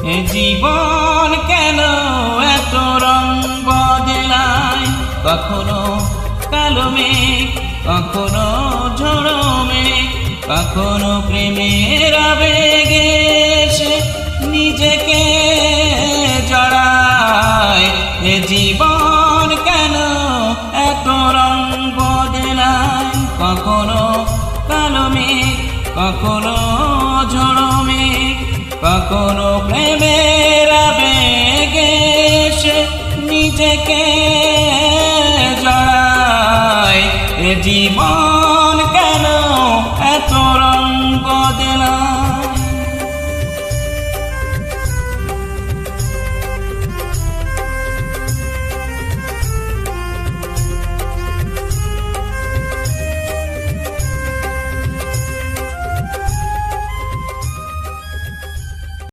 এ জীবন কেন এত রং বদলায়, কখনো কালো মেঘ, কখনো ঝোড়ো মেঘ, কখনো প্রেমের আবেগে এসে নিজেকে জড়ায়। এ জীবন কেন এত রং বদলায়, কখনো কালো মেঘ, কখনো ঝোড়ো মেঘ, কখনো প্রেমের আবেগে এসে নিজেকে জড়ায়। এ জীবন